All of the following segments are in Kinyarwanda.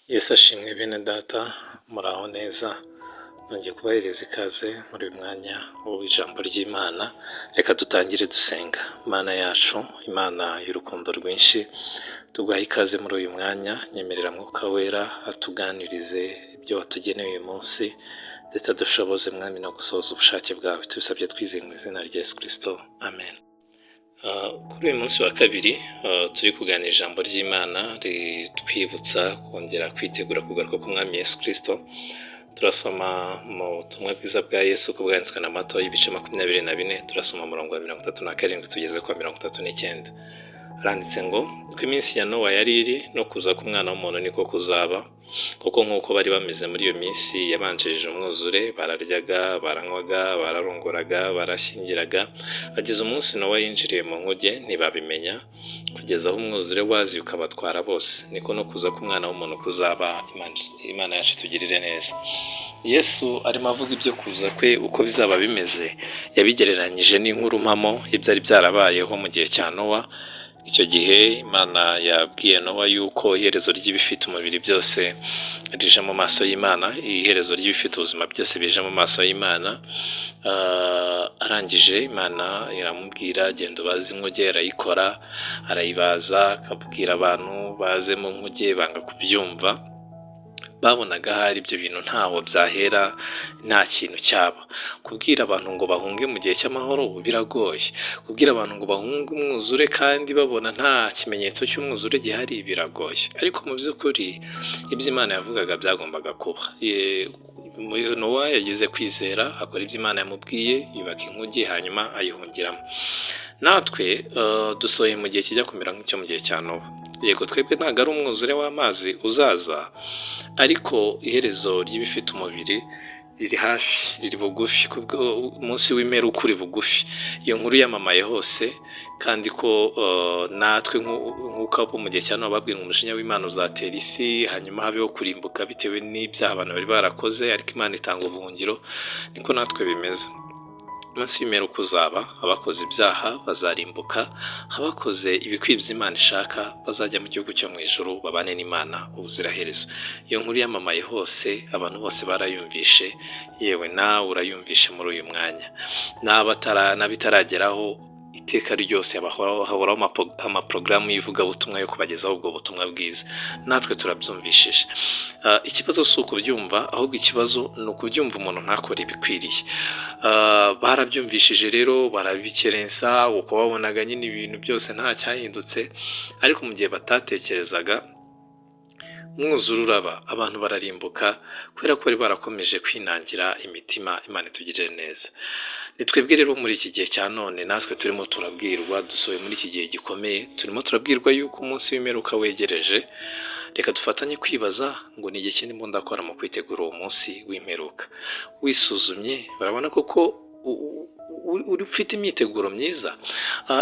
Yesu ashimwe bene data, muraho neza. Nongeye kubahereza ikaze muri uyu mwanya w'ijambo ry'Imana. Reka dutangire dusenga. Mana yacu, Imana y'urukundo rwinshi, tuguha ikaze muri uyu mwanya. Nyemerera Mwuka Wera atuganirize ibyo watugeneye uyu munsi, ndetse adushoboze mwami no gusohoza ubushake bwawe. Tubisabye twizeye mu izina rya Yesu Kristo. Amen. Kuri uyu munsi wa kabiri turi kuganira ijambo ry'Imana ritwibutsa kongera kwitegura kugaruka k'umwami Yesu Kristo. Turasoma mu butumwa bwiza bwa Yesu uko bwanditswe na Matayo ibice 24, turasoma umurongo wa 37 tugeze kwa 39. Haranditse ngo uko iminsi ya Nowa yari iri no kuza k'umwana w'umuntu niko kuzaba, kuko nk'uko bari bameze muri iyo minsi yabanjirije umwuzure, bararyaga, baranywaga, bararongoraga, barashyingiraga, ageze umunsi Nowa yinjiriye mu nkuge ntibabimenya, kugeza aho umwuzure wazi ukabatwara bose. Niko no kuza k'umwana w'umuntu kuzaba. Imana yacu tugirire neza. Yesu arimo avuga ibyo kuza kwe uko bizaba bimeze, yabigereranyije n'inkuru mpamo ibyari byarabayeho mu gihe cya Nowa. Icyo gihe Imana yabwiye Nowa yuko iherezo ry'ibifite umubiri byose rije mu maso y'Imana, iherezo ry'ibifite ubuzima byose bije mu maso y'Imana. Arangije Imana iramubwira genda ubaze inkuge, arayikora, arayibaza, akabwira abantu baze mu nkuge, banga kubyumva. Babonaga hari ibyo bintu ntaho byahera, nta kintu cyaba. Kubwira abantu ngo bahunge mu gihe cy'amahoro biragoye. Kubwira abantu ngo bahunge umwuzure kandi babona nta kimenyetso cy'umwuzure gihari biragoye. Ariko mu by'ukuri ibyo Imana yavugaga byagombaga kuba. Nowa yagize kwizera, akora ibyo Imana yamubwiye, yubaka inkuge, hanyuma ayihungiramo. Natwe dusohoye mu gihe kijya kumera nk'icyo mu gihe cya Nowa. Yego twebwe ntabwo ari umwuzure w'amazi uzaza, ariko iherezo ry'ibifite umubiri riri hafi, riri bugufi, kubwo umunsi w'imperuka uri bugufi. Iyo nkuru yamamaye hose, kandi ko natwe nk'uko abo mu gihe cya Nowa babwiye ngo umujinya w'Imana uzatera isi, hanyuma habeho kurimbuka bitewe n'ibyaha abantu bari barakoze, ariko Imana itanga ubuhungiro. Niko natwe bimeze. Umunsi w'imperuka uzaba, abakoze ibyaha bazarimbuka, abakoze ibikwibye Imana ishaka bazajya mu gihugu cyo mu ijuru babane n'Imana ubuziraherezo. Iyo nkuru yamamaye hose, abantu bose barayumvishe, yewe nawe urayumvishe muri uyu mwanya. N'abitarageraho iteka ryose hahoraho amaporogaramu y'ivugabutumwa yo kubagezaho ubwo butumwa bwiza. Natwe turabyumvishije. Ikibazo si ukubyumva, ahubwo ikibazo ni ukubyumva umuntu ntakore ibikwiriye. Barabyumvishije rero, barabikerensa, uko babonaga nyine ibintu byose nta cyahindutse, ariko mu gihe batatekerezaga umwuzure uraba, abantu bararimbuka, kubera ko bari barakomeje kwinangira imitima. Imana itugirire neza. Ni twebwe rero muri iki gihe cya none, natwe turimo turabwirwa, dusohoye muri iki gihe gikomeye, turimo turabwirwa yuko umunsi w'imperuka wegereje. Reka dufatanye kwibaza ngo ni igihe ndimo ndakora mu kwitegura uwo munsi w'imperuka. Wisuzumye barabona koko uri ufite imyiteguro myiza.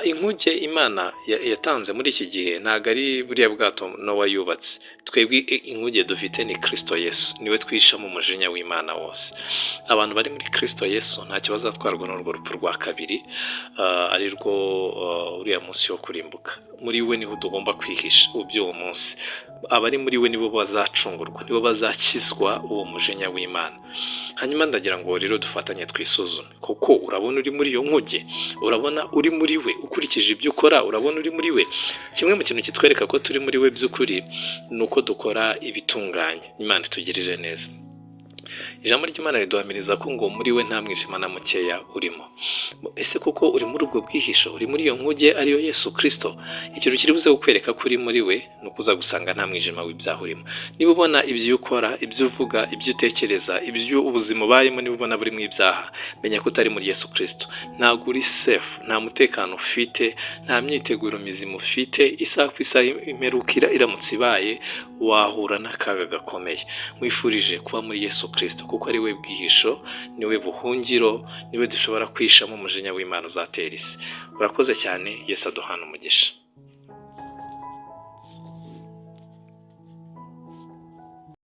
Inkuge Imana yatanze muri iki gihe ntabwo ari buriya bwato Nowa yubatse. Twebwe inkuge dufite ni Kristo Yesu, niwe twisha mu mujinya w'Imana wose. Abantu bari muri Kristo Yesu ntacyo bazatwarwa n'urwo rupfu rwa kabiri, ari rwo uriya munsi wo kurimbuka. Muri we niho tugomba kwihisha uby'uwo munsi. Abari muri we nibo bazacungurwa, nibo bazakizwa uwo mujinya w'Imana. Hanyuma ndagira ngo rero dufatanye twisuzume, kuko urabona uri muri iyo nkuge, urabona uri muri we, ukurikije ibyo ukora urabona uri muri we. Kimwe mu kintu kitwereka ko turi muri we by'ukuri ni uko dukora ibitunganye. Imana itugirire neza. Ijambo ry'Imana riduhamiriza ko ngo muri we nta mwijima na mukeya urimo. Ese koko uri muri ubwo bwihisho? Uri muri iyo nkuge ariyo Yesu Kristo? Ikintu kiri buze kukwereka ko uri muri we ni ukuza gusanga nta mwijima w'ibyaha urimo. Niba ubona ibyo ukora, ibyo uvuga, ibyo utekereza, ibyo ubuzima ubayemo, niba ubona buri mu ibyaha, menya ko utari muri Yesu Kristo. Ntabwo uri safe, nta mutekano ufite, nta myiteguro mizima ufite. Isaha ku isaha imperuka iramutse ibaye, wahura n'akaga gakomeye. Mwifurije kuba muri Yesu Kristo, kuko ari we bwihisho, niwe buhungiro, niwe dushobora kwishamo umujinya w'Imana uzatera isi. Urakoze cyane. Yesu aduhana umugisha.